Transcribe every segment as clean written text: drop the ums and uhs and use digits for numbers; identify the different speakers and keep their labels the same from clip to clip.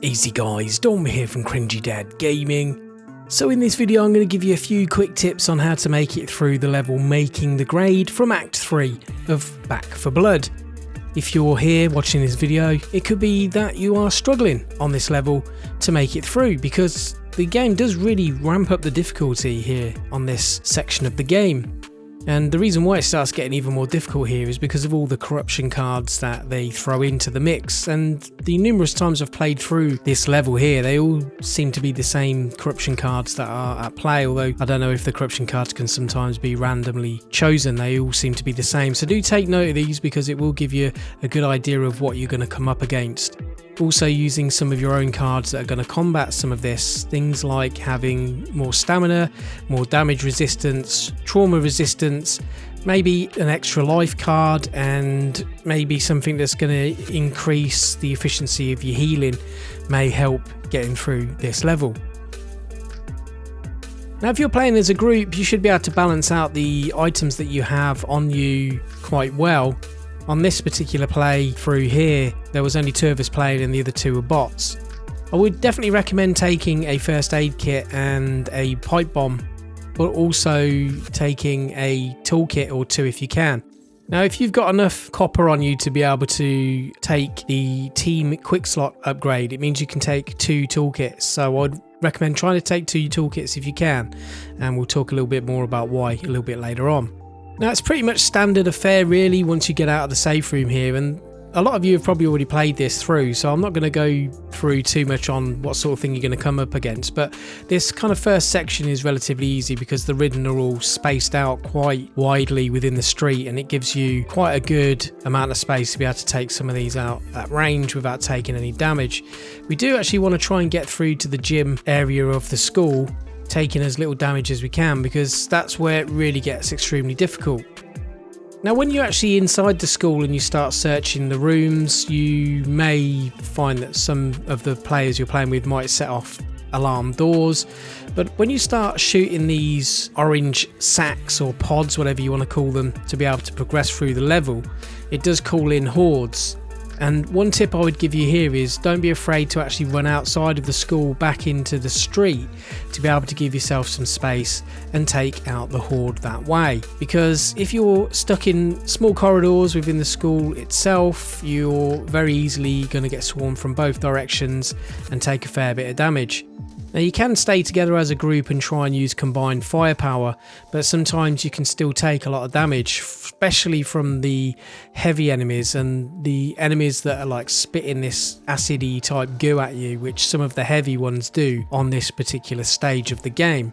Speaker 1: Easy guys, Dom here from Cringy Dad Gaming. So in this video I'm going to give you a few quick tips on how to make it through the level Making the Grade from Act 3 of Back 4 Blood. If you're here watching this video, it could be that you are struggling on this level to make it through, because the game does really ramp up the difficulty here on this section of the game. And the reason why it starts getting even more difficult here is because of all the corruption cards that they throw into the mix, and the numerous times I've played through this level here, they all seem to be the same corruption cards that are at play, although I don't know if the corruption cards can sometimes be randomly chosen. They all seem to be the same, so do take note of these because it will give you a good idea of what you're going to come up against. Also using some of your own cards that are going to combat some of this, things like having more stamina, more damage resistance, trauma resistance, maybe an extra life card, and maybe something that's going to increase the efficiency of your healing may help getting through this level. Now if you're playing as a group, you should be able to balance out the items that you have on you quite well. On this particular play through here, there was only 2 of us playing and the other 2 were bots. I would definitely recommend taking a first aid kit and a pipe bomb, but also taking a toolkit or 2 if you can. Now if you've got enough copper on you to be able to take the team quick slot upgrade, it means you can take 2 toolkits, so I'd recommend trying to take 2 toolkits if you can, and we'll talk a little bit more about why a little bit later on. Now it's pretty much standard affair really once you get out of the safe room here, and a lot of you have probably already played this through, so I'm not going to go through too much on what sort of thing you're going to come up against, but this kind of first section is relatively easy because the Ridden are all spaced out quite widely within the street, and it gives you quite a good amount of space to be able to take some of these out at range without taking any damage. We do actually want to try and get through to the gym area of the school, taking as little damage as we can, because that's where it really gets extremely difficult. Now when you're actually inside the school and you start searching the rooms, you may find that some of the players you're playing with might set off alarm doors, but when you start shooting these orange sacks or pods, whatever you want to call them, to be able to progress through the level, it does call in hordes. And one tip I would give you here is don't be afraid to actually run outside of the school back into the street to be able to give yourself some space and take out the horde that way. Because if you're stuck in small corridors within the school itself, you're very easily going to get swarmed from both directions and take a fair bit of damage. Now you can stay together as a group and try and use combined firepower, but sometimes you can still take a lot of damage, especially from the heavy enemies and the enemies that are like spitting this acidy type goo at you, which some of the heavy ones do on this particular stage of the game.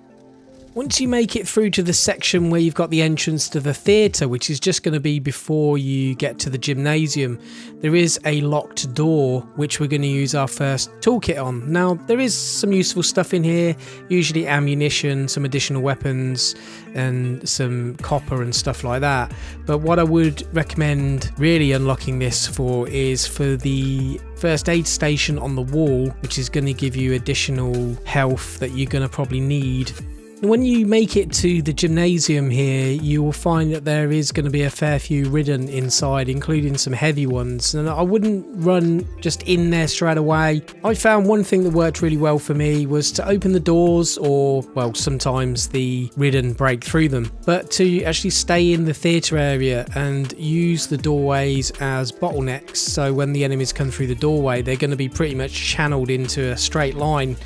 Speaker 1: Once you make it through to the section where you've got the entrance to the theatre, which is just going to be before you get to the gymnasium, there is a locked door which we're going to use our first toolkit on. Now there is some useful stuff in here, usually ammunition, some additional weapons and some copper and stuff like that, but what I would recommend really unlocking this for is for the first aid station on the wall, which is going to give you additional health that you're going to probably need. When you make it to the gymnasium here, you will find that there is going to be a fair few Ridden inside, including some heavy ones, and I wouldn't run just in there straight away. I found one thing that worked really well for me was to open the doors, or well, sometimes the Ridden break through them, but to actually stay in the theatre area and use the doorways as bottlenecks, so when the enemies come through the doorway they're going to be pretty much channeled into a straight line,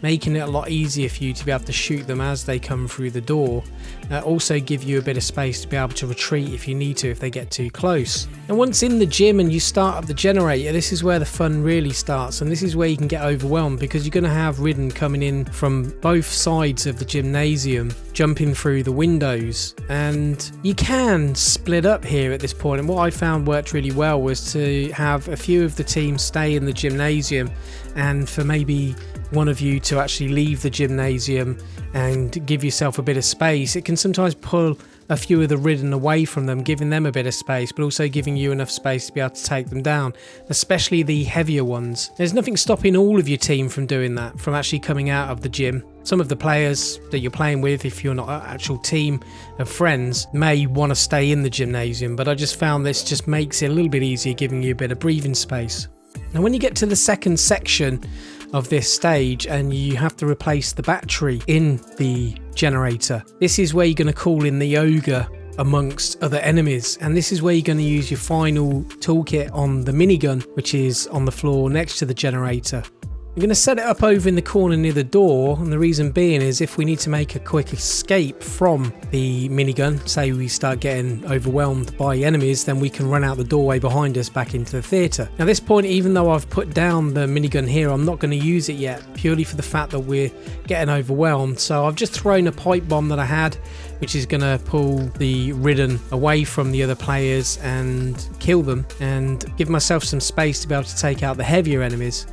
Speaker 1: making it a lot easier for you to be able to shoot them as they come through the door. Also give you a bit of space to be able to retreat if you need to, if they get too close. And once in the gym and you start up the generator, this is where the fun really starts, and this is where you can get overwhelmed, because you're going to have Ridden coming in from both sides of the gymnasium, jumping through the windows, and you can split up here at this point. And what I found worked really well was to have a few of the team stay in the gymnasium, and for maybe one of you to actually leave the gymnasium and give yourself a bit of space. It can sometimes pull a few of the Ridden away from them, giving them a bit of space, but also giving you enough space to be able to take them down, especially the heavier ones. There's nothing stopping all of your team from doing that, from actually coming out of the gym Some of the players that you're playing with, if you're not an actual team of friends, may want to stay in the gymnasium, but I just found this just makes it a little bit easier, giving you a bit of breathing space. Now when you get to the second section of this stage and you have to replace the battery in the generator, this is where you're going to call in the ogre amongst other enemies, and this is where you're going to use your final toolkit on the minigun, which is on the floor next to the generator. I'm going to set it up over in the corner near the door, and the reason being is if we need to make a quick escape from the minigun, say we start getting overwhelmed by enemies, then we can run out the doorway behind us back into the theatre. Now at this point, even though I've put down the minigun here, I'm not going to use it yet, purely for the fact that we're getting overwhelmed. So I've just thrown a pipe bomb that I had, which is going to pull the Ridden away from the other players and kill them, and give myself some space to be able to take out the heavier enemies.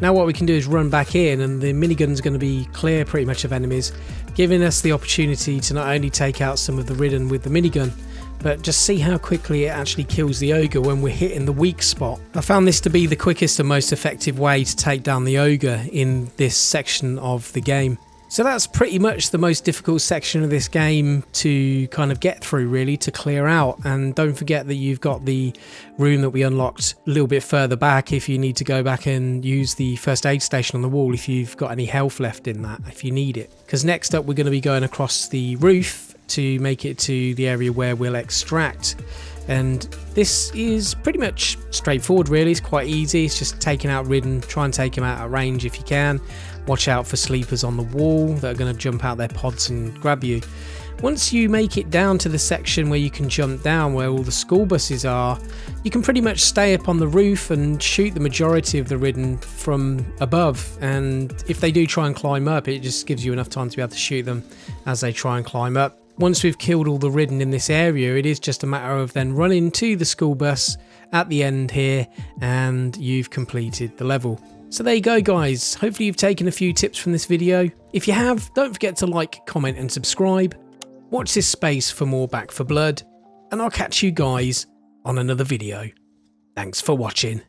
Speaker 1: Now what we can do is run back in, and the minigun's going to be clear pretty much of enemies, giving us the opportunity to not only take out some of the Ridden with the minigun, but just see how quickly it actually kills the ogre when we're hitting the weak spot. I found this to be the quickest and most effective way to take down the ogre in this section of the game. So that's pretty much the most difficult section of this game to kind of get through, really, to clear out. And don't forget that you've got the room that we unlocked a little bit further back if you need to go back and use the first aid station on the wall if you've got any health left in that, if you need it. Because next up we're going to be going across the roof to make it to the area where we'll extract. And this is pretty much straightforward, really. It's quite easy. It's just taking out Ridden, try and take them out at range if you can. Watch out for sleepers on the wall that are going to jump out their pods and grab you. Once you make it down to the section where you can jump down, where all the school buses are, you can pretty much stay up on the roof and shoot the majority of the Ridden from above. And if they do try and climb up, it just gives you enough time to be able to shoot them as they try and climb up. Once we've killed all the Ridden in this area, it is just a matter of then running to the school bus at the end here, and you've completed the level. So there you go, guys. Hopefully you've taken a few tips from this video. If you have, don't forget to like, comment and subscribe. Watch this space for more Back 4 Blood, and I'll catch you guys on another video. Thanks for watching.